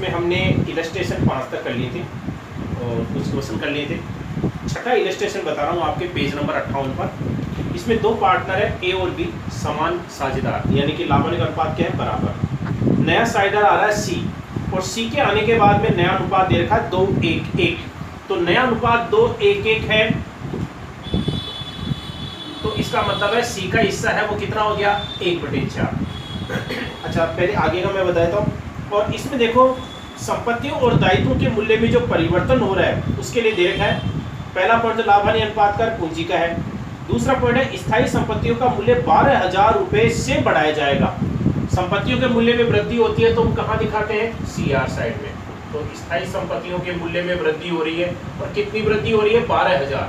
इसमें हमने इलस्ट्रेशन 5 तक कर लिए थे और कुछ क्वेश्चन कर लिए थे। छठा इलस्ट्रेशन बता रहा हूँ आपके पेज नंबर 58 पर। इसमें दो पार्टनर है ए और बी, समान साझेदार, यानी कि लाभांश का अनुपात क्या है, बराबर। नया साझेदार आ रहा है सी, और सी के आने के बाद में नया अनुपात दे रखा है 2:1:1। तो नया अनुपात 2:1:1 है, तो इसका मतलब है सी का हिस्सा है वो कितना हो गया, 1/4। अच्छा, पहले आगे का मैं बताता हूँ। और इसमें देखो संपत्तियों और दायित्वों के मूल्य में जो परिवर्तन हो रहा है उसके लिए दे रखा है। पहला पॉइंट लाभांश अनुपात का पूंजी का है। दूसरा पॉइंट है स्थायी संपत्तियों का मूल्य 12,000 रुपए से बढ़ाया जाएगा। संपत्तियों के मूल्य में वृद्धि होती है तो हम कहाँ दिखाते हैं, सीआर साइड में। तो स्थायी संपत्तियों के मूल्य में वृद्धि हो रही है, और कितनी वृद्धि हो रही है, 12,000।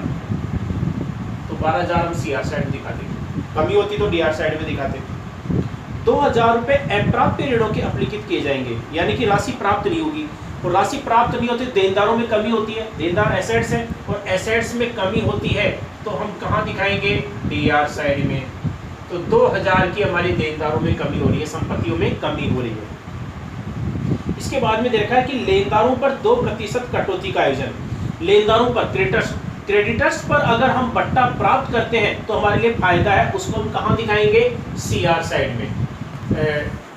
तो 12,000 हम सीआर साइड में दिखाते हैं, कमी होती तो डीआर साइड में दिखाते हैं। 2,000 रुपए अप्राप्य ऋणों के अपलिखित किए जाएंगे, यानी कि राशि प्राप्त नहीं होगी, और राशि प्राप्त नहीं होती देनदारों में कमी होती है। देनदार एसेट्स है और एसेट्स में कमी होती है तो हम कहाँ दिखाएंगे, डीआर साइड में। तो 2,000 की हमारी देनदारों में कमी हो रही है, संपत्तियों में कमी हो रही है। इसके बाद में देखा है कि लेनदारों पर 2% कटौती का आयोजन। लेनदारों पर क्रेडिटर्स पर अगर हम बट्टा प्राप्त करते हैं तो हमारे लिए फायदा है, उसको हम कहाँ दिखाएंगे, सीआर साइड में।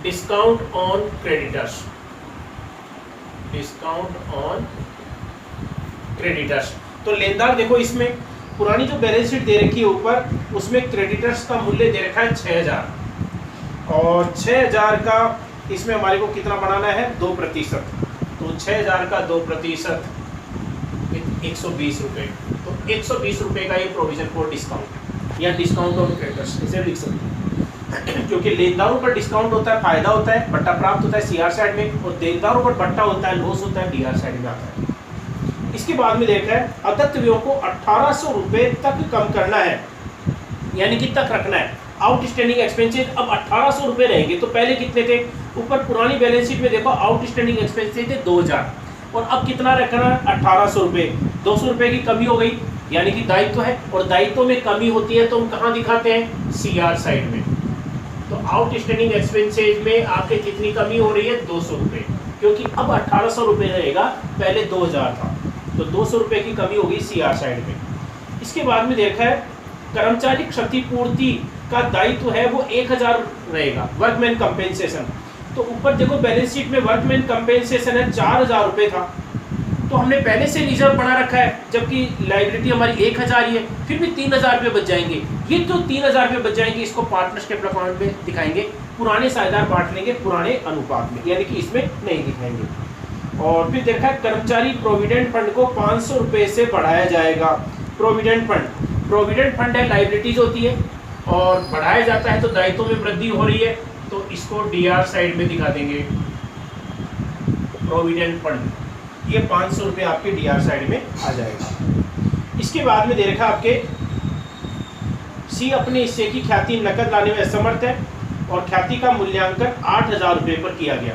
Discount on creditors, discount on creditors. तो लेनदार देखो, इसमें पुरानी जो बैलेंस शीट दे रखी है ऊपर, उसमें क्रेडिटर्स का मूल्य दे रखा है 6,000, और 6,000 का इसमें हमारे को कितना बनाना है, 2%। तो 6,000 का 2% 120 रुपए। तो 120 रुपए का ये प्रोविजन फॉर डिस्काउंट या डिस्काउंट ऑन क्रेडिटर्स इसे लिख सकते हैं। क्योंकि लेनदारों पर डिस्काउंट होता है, फायदा होता है, बट्टा प्राप्त होता है सीआर साइड में, और देनदारों पर बट्टा होता है, लॉस होता है, डीआर साइड में आता है। इसके बाद में देखा है अदत्त व्ययों को 1,800 रुपए तक कम करना है, यानी कि तक रखना है। आउटस्टैंडिंग एक्सपेंसेस अब 1,800 रुपए रहेंगे। तो पहले कितने थे, ऊपर पुरानी बैलेंस शीट में देखो आउटस्टैंडिंग एक्सपेंसेस थे 2,000, और अब कितना रखना है, 1,800 रुपए। 200 रुपए की कमी हो गई, यानी कि दायित्व है, और दायित्व में कमी होती है तो हम कहाँ दिखाते हैं, सीआर साइड में। तो आउटस्टैंडिंग एक्सपेंसेस में आपके कितनी कमी हो रही है, 200 रुपए, क्योंकि अब 1,800 रुपए रहेगा, पहले 2,000 था, तो 200 रुपए की कमी हो गई सीआर साइड में। इसके बाद में देखा है कर्मचारी क्षतिपूर्ति का दायित्व है वो 1,000 रहेगा, वर्कमैन कंपेंसेशन। तो ऊपर देखो बैलेंस शीट में वर्कमैन कंपेंसेशन है 4,000 रुपए था, तो हमने पहले से रिजर्व बना रखा है, जबकि लायबिलिटी हमारी 1,000 ही है, फिर भी 3,000 रुपये बच जाएंगे। ये जो 3,000 रुपये बच जाएंगे इसको पार्टनरशिप अकाउंट में दिखाएंगे, पुराने साझेदार बांट लेंगे पुराने अनुपात में, यानी कि इसमें नहीं दिखाएंगे। और फिर देखा है कर्मचारी प्रोविडेंट फंड को 500 रुपये से बढ़ाया जाएगा। प्रोविडेंट फंड है, लायबिलिटीज होती है, और बढ़ाया जाता है तो दायित्वों में वृद्धि हो रही है, तो इसको डीआर साइड में दिखा देंगे। प्रोविडेंट फंड ये 500 रुपये आपके डीआर साइड में आ जाएगा। इसके बाद में दे रखा आपके सी अपने हिस्से की ख्याति नकद लाने में असमर्थ है, और ख्याति का मूल्यांकन 8,000 रुपये पर किया गया।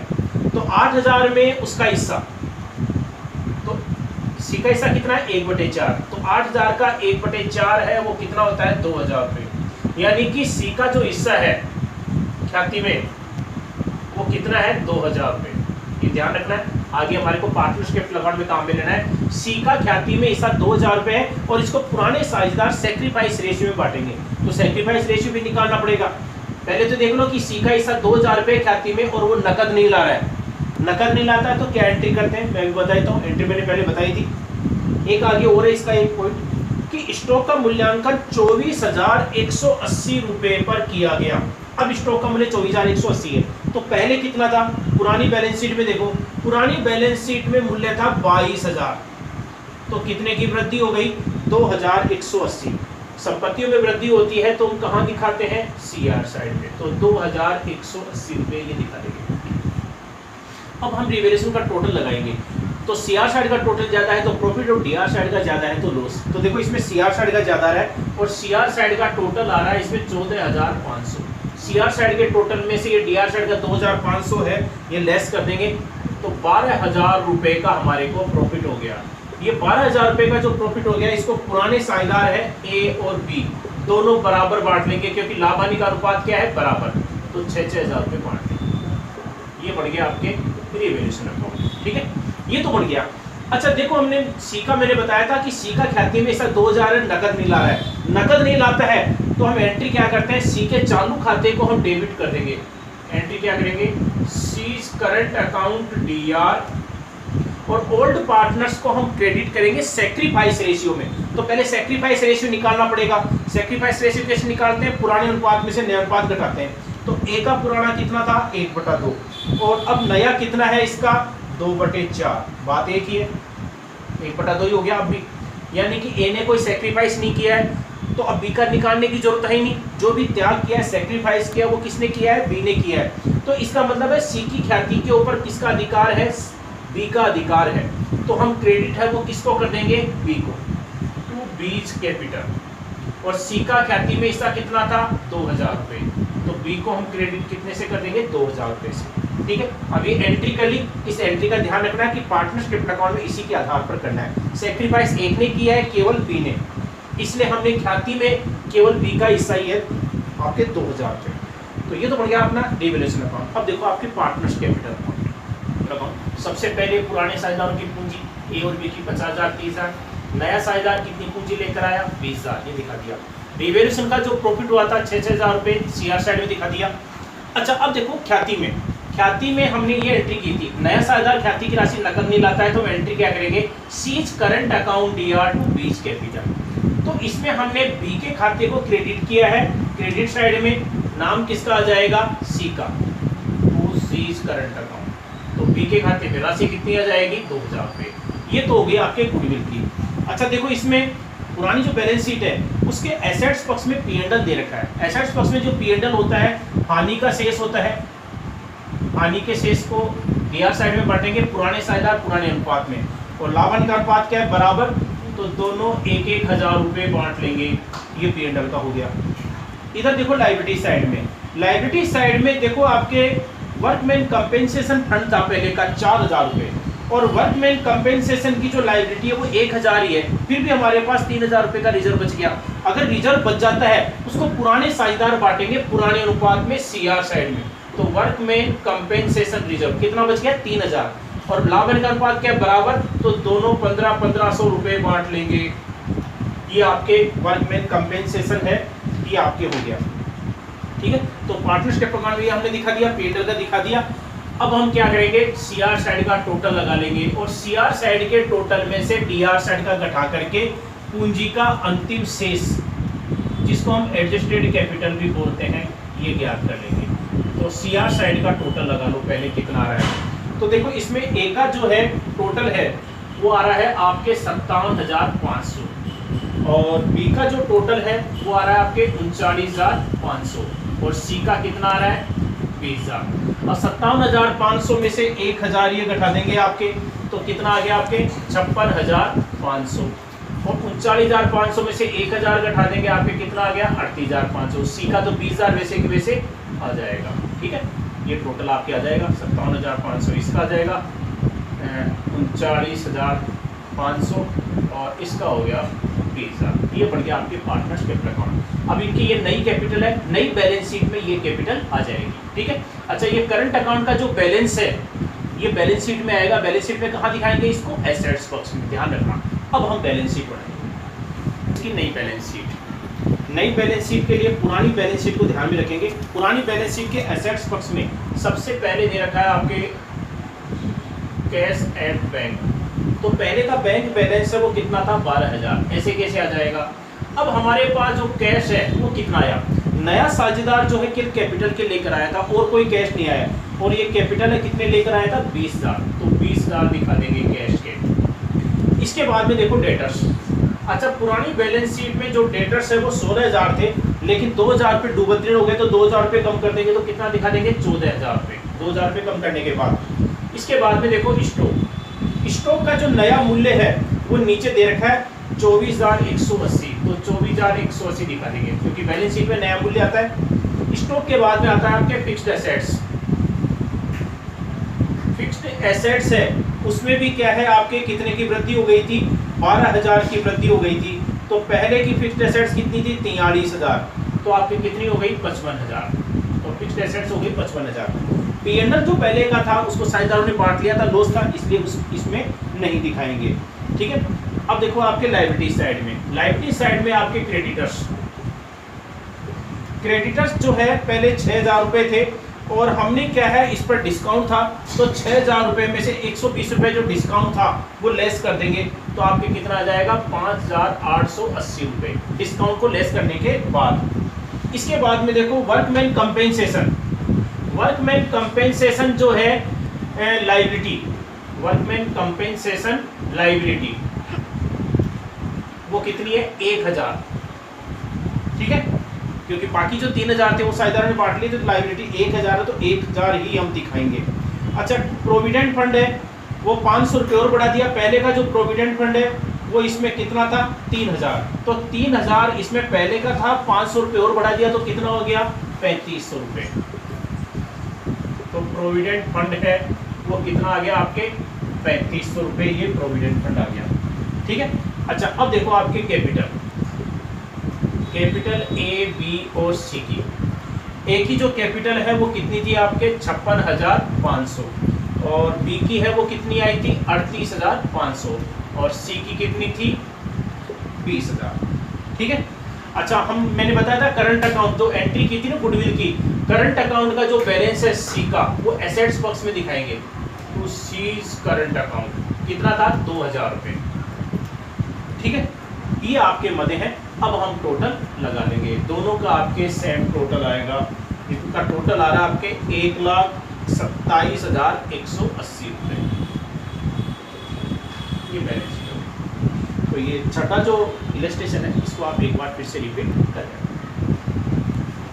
तो 8,000 में उसका हिस्सा, तो सी का हिस्सा कितना है, 1/4। तो 8,000 का 1/4 है वो कितना होता है, 2,000 रुपये, यानी कि सी का जो हिस्सा है ख्याति में वो कितना है, 2,000 रुपये। ये ध्यान रखना है, आगे हमारे को पार्टनरशिप अकाउंट में काम में लेना है। सी का ख्याति में हिस्सा 2,000 रुपये है, और इसको पुराने साझेदार सैक्रिफाइस रेशियो में बांटेंगे। तो सैक्रिफाइस रेशियो भी निकालना पड़ेगा। पहले तो देख लो कि सी का हिस्सा 2,000 रुपये ख्याति में, और वो नकद नहीं ला रहा है। नकद नहीं लाता है तो क्या एंट्री करते हैं, मैं भी बताता हूँ, एंट्री मैंने पहले बताई थी। एक आगे और है इसका एक पॉइंट कि स्टॉक का मूल्यांकन 24,180 रुपये पर किया गया। अब स्टॉक का मूल्य 24,180 है, तो पहले कितना था, पुरानी बैलेंस शीट में देखो, पुरानी बैलेंस शीट में मूल्य था 22,000, तो कितने की वृद्धि हो गई, 2,180। संपत्तियों में वृद्धि होती है तो हम कहाँ दिखाते हैं, सीआर साइड में। तो 2,180 रुपये ये दिखा देंगे। अब हम रिवेल्यूशन का टोटल लगाएंगे, तो सीआर साइड का टोटल ज्यादा है तो प्रॉफिट, और डीआर साइड का ज्यादा है तो लॉस। तो देखो इसमें सीआर साइड का ज्यादा है, और सीआर साइड का टोटल आ रहा है इसमें 14,500। सीआर साइड के टोटल में से ये डीआर साइड का 2,500 है, ये लेस कर देंगे तो 12,000 रुपये का हमारे को प्रॉफिट हो गया। ये 12,000 रुपये का जो प्रॉफिट हो गया, इसको पुराने साझेदार है ए और बी दोनों बराबर बांट लेंगे, क्योंकि लाभ हानि का अनुपात क्या है, बराबर। तो 6,000 रुपये बांट लेंगे। ये बढ़ गया आपके रिवैल्यूएशन अकाउंट। बढ़ गया। अच्छा देखो, हमने सी का मैंने बताया था कि सी का ख्याति में ऐसा 2000 नकद नहीं ला रहा है, नकद नहीं लाता है तो हम एंट्री क्या करते हैं, सी के चालू खाते को हम डेबिट कर देंगे। एंट्री क्या करेंगे, सीज करंट अकाउंट डीआर, और ओल्ड पार्टनर्स को हम क्रेडिट करेंगे सैक्रिफाइस रेशियो में। तो पहले सैक्रिफाइस रेशियो निकालना पड़ेगा। सैक्रिफाइस रेशियो कैसे निकालते हैं, पुराने अनुपात में से नया अनुपात घटाते हैं। तो ए का पुराना कितना था, 1/2, और अब नया कितना है इसका, 2/4। बात एक ही है, 1/2 ही हो गया अब भी, यानी कि ए ने कोई सैक्रिफाइस नहीं किया है तो अब बी का निकालने की जरूरत है ही नहीं। जो भी त्याग किया है, सैक्रिफाइस किया, वो किसने किया है, बी ने किया है। तो इसका मतलब है सी की ख्याति के ऊपर किसका अधिकार है, बी का अधिकार है। तो हम क्रेडिट है वो किसको कर देंगे, बी को, टू बीज कैपिटल। और सी का ख्याति में इसका कितना था, 2000 रुपये, तो बी को हम क्रेडिट कितने से कर देंगे, 2000 रुपये से। ठीक है, अब ये एंट्री कर ली। इस एंट्री का ध्यान रखना है कि पार्टनरशिप अकाउंट में इसी के आधार पर करना है। सैक्रिफाइस एक ने किया है, केवल बी ने, इसलिए हमने ख्याति में केवल बी का हिस्सा ही है आपके 2000 रुपये। तो ये तो बढ़ गया अपना डिवैल्यूएशन अकाउंट। अब देखो आपके पार्टनर्स कैपिटल अकाउंट। सबसे पहले पुराने साझेदारों की पूंजी ए और बी की 50,000 30,000, नया साझेदार कितनी पूंजी लेकर आया, 20,000, ये दिखा दिया। डिवैल्यूएशन का जो प्रॉफिट हुआ था 6,000 रुपये, सीआर साइड में दिखा दिया। अच्छा अब देखो ख्याति में हमने ये एंट्री की थी, नया साझेदार ख्याति की राशि नकद नहीं लाता है तो एंट्री क्या करेंगे, C's current account DR to B's capital. तो इसमें हमने बी के खाते को क्रेडिट किया है, क्रेडिट साइड में नाम किसका आ जाएगा, सी का, टू सीज करंट अकाउंट। तो बी के खाते में राशि कितनी आ जाएगी, 2000 रुपये। ये तो हो गई आपके गुडविल की। अच्छा देखो, इसमें पुरानी जो बैलेंस शीट है उसके एसेट्स पक्ष में P&L दे रखा है। एसेट्स पक्ष में जो P&L होता है, हानि का शेष होता है, हानि के शेष को डीआर साइड में बांटेंगे, पुराने साझेदार पुराने अनुपात में, और लाभ का अनुपात क्या है, बराबर, तो दोनों 1,000 रुपये बांट लेंगे। ये P&L का हो गया। इधर देखो लायबिलिटी साइड में देखो आपके वर्कमैन कंपेंसेशन फंड था पहले का 4,000 रुपये, और वर्कमैन कंपेंसेशन की जो लायबिलिटी है वो 1,000 ही है, फिर भी हमारे पास 3,000 रुपये का रिजर्व बच गया। अगर रिजर्व बच जाता है उसको पुराने साझेदार बांटेंगे पुराने अनुपात में सीआर साइड में। तो वर्कमैन कंपेंसेशन रिजर्व कितना बच गया, 3,000, और लाभ का अनुपात क्या है, बराबर, तो दोनों 1500 रुपये बांट लेंगे। ये आपके वर्कमैन कंपेंसेशन है, ये आपके हो गया। ठीक है, तो पार्टनरशिप अकाउंट में हमने दिखा दिया, P&L का दिखा दिया। अब हम क्या करेंगे, सीआर साइड का टोटल लगा लेंगे, और सीआर साइड के टोटल में से डीआर साइड का घटा करके पूंजी का अंतिम शेष, जिसको हम एडजस्टेड कैपिटल भी बोलते हैं, ये ज्ञात कर लेंगे। तो सीआर साइड का टोटल लगा लो पहले कितना आ रहा है। तो देखो इसमें ए का जो है टोटल है वो आ रहा है आपके 57,500, और बी का जो टोटल है वो आ रहा है आपके 39,500, और सी का कितना आ रहा है, 20,000। और 57,500 में से 1,000 ये घटा देंगे आपके, तो कितना आ गया आपके 56,500, और 39,500 में से 1,000 घटा देंगे आपके, कितना आ गया 38,500। सी का तो 20,000 वैसे के वैसे आ जाएगा। ठीक है, ये टोटल आपके आ जाएगा 57,500, इसका आ जाएगा 39,500, और इसका हो गया 20,000। ये बढ़ गया आपके पार्टनरशिप अकाउंट। अब इनकी ये नई कैपिटल है, नई बैलेंस शीट में ये कैपिटल आ जाएगी। ठीक है, अच्छा ये करंट अकाउंट का जो बैलेंस है ये बैलेंस शीट में आएगा। बैलेंस शीट में कहाँ दिखाएंगे इसको, एसेट्स बॉक्स में, ध्यान रखना। अब हम बैलेंस शीट बनाएंगे, इसकी नई बैलेंस शीट। नई बैलेंस शीट के लिए पुरानी बैलेंस शीट को ध्यान में रखेंगे। पुरानी बैलेंस शीट के एसेट्स पक्ष में सबसे पहले दे रखा है आपके कैश एट बैंक। तो पहले का बैंक बैलेंस है वो कितना था, 12,000। ऐसे कैसे आ जाएगा, अब हमारे पास जो कैश है वो कितना आया, नया साझेदार जो है कैपिटल के लेकर आया था, और कोई कैश नहीं आया, और ये कैपिटल है कितने लेकर आया था, 20,000। तो 20,000 दिखा देंगे कैश के। इसके बाद में देखो डेटर्स। अच्छा पुरानी बैलेंस शीट में जो डेटर्स है वो 16,000 थे, लेकिन 2,000 रुपये डूबत ऋण हो गए, तो 2,000 रुपये कम कर देंगे, तो कितना दिखा देंगे, 14,000 रुपये। 2,000 रुपये कम करने के बाद इसके बाद में देखो स्टॉक का जो नया मूल्य है वो नीचे दे रखा है 24,180, तो 24,180 दिखा देंगे, क्योंकि बैलेंस शीट में नया मूल्य आता है। स्टॉक के बाद में आता है आपके फिक्स्ड एसेट्स। फिक्स्ड एसेट्स है, उसमें भी क्या है आपके कितने की वृद्धि हो गई थी, 12,000 की वृद्धि हो गई थी। तो पहले की फिक्स्ड एसेट्स कितनी थी, 43,000, तो आपकी कितनी हो गई, 55,000। तो फिक्स्ड एसेट्स हो गई 55,000। P&L जो पहले का था उसको साझेदारों ने बांट लिया था, लॉस था, इसलिए इसमें नहीं दिखाएंगे। ठीक है। अब देखो आपके लायबिलिटी साइड में, लायबिलिटी साइड में आपके क्रेडिटर्स, क्रेडिटर्स जो है पहले 6,000 रुपए थे और हमने क्या है इस पर डिस्काउंट था, तो 6,000 रुपए में से 120 रुपए जो डिस्काउंट था वो लेस कर देंगे, तो आपके कितना आ जाएगा 5,880 रुपए डिस्काउंट को लेस करने के बाद। इसके बाद में देखो वर्कमैन कंपेंसेशन, वर्कमैन कंपेंसेशन जो है लायबिलिटी, वर्कमैन कंपेंसेशन लायबिलिटी वो कितनी है 1,000। ठीक है, क्योंकि बाकी जो 3,000 थे वो साझेदारों ने बांट लिए, तो लायबिलिटी 1,000 है, तो 1,000 ही हम दिखाएंगे। अच्छा, प्रोविडेंट फंड है वो 500 रुपये और बढ़ा दिया, पहले का जो प्रोविडेंट फंड है वो इसमें कितना था 3,000, तो 3,000 इसमें पहले का था, 500 रुपये और बढ़ा दिया तो कितना हो गया 3,500 रुपये। तो प्रोविडेंट फंड है वो कितना आ गया आपके 3,500 रुपये, ये प्रोविडेंट फंड आ गया। ठीक है। अच्छा, अब देखो आपके कैपिटल, कैपिटल ए बी और सी की, ए की जो कैपिटल है वो कितनी थी आपके 56,500 और बी की है वो कितनी आई थी 38,500 और सी की कितनी थी 20,000। ठीक है। अच्छा, मैंने बताया था करंट अकाउंट जो एंट्री की थी ना गुडविल की, करंट अकाउंट का जो बैलेंस है सी का वो एसेट्स बॉक्स में दिखाएंगे, तो सीज करंट अकाउंट कितना था 2,000 रुपये। ठीक है, ये आपके मदे हैं। अब हम टोटल लगा लेंगे, दोनों का आपके सेम टोटल आएगा, इनका टोटल आ रहा है आपके 1,27,180 रुपये, ये बैलेंस। तो ये छठा जो इलस्ट्रेशन है इसको आप एक बार फिर से रिपीट करें।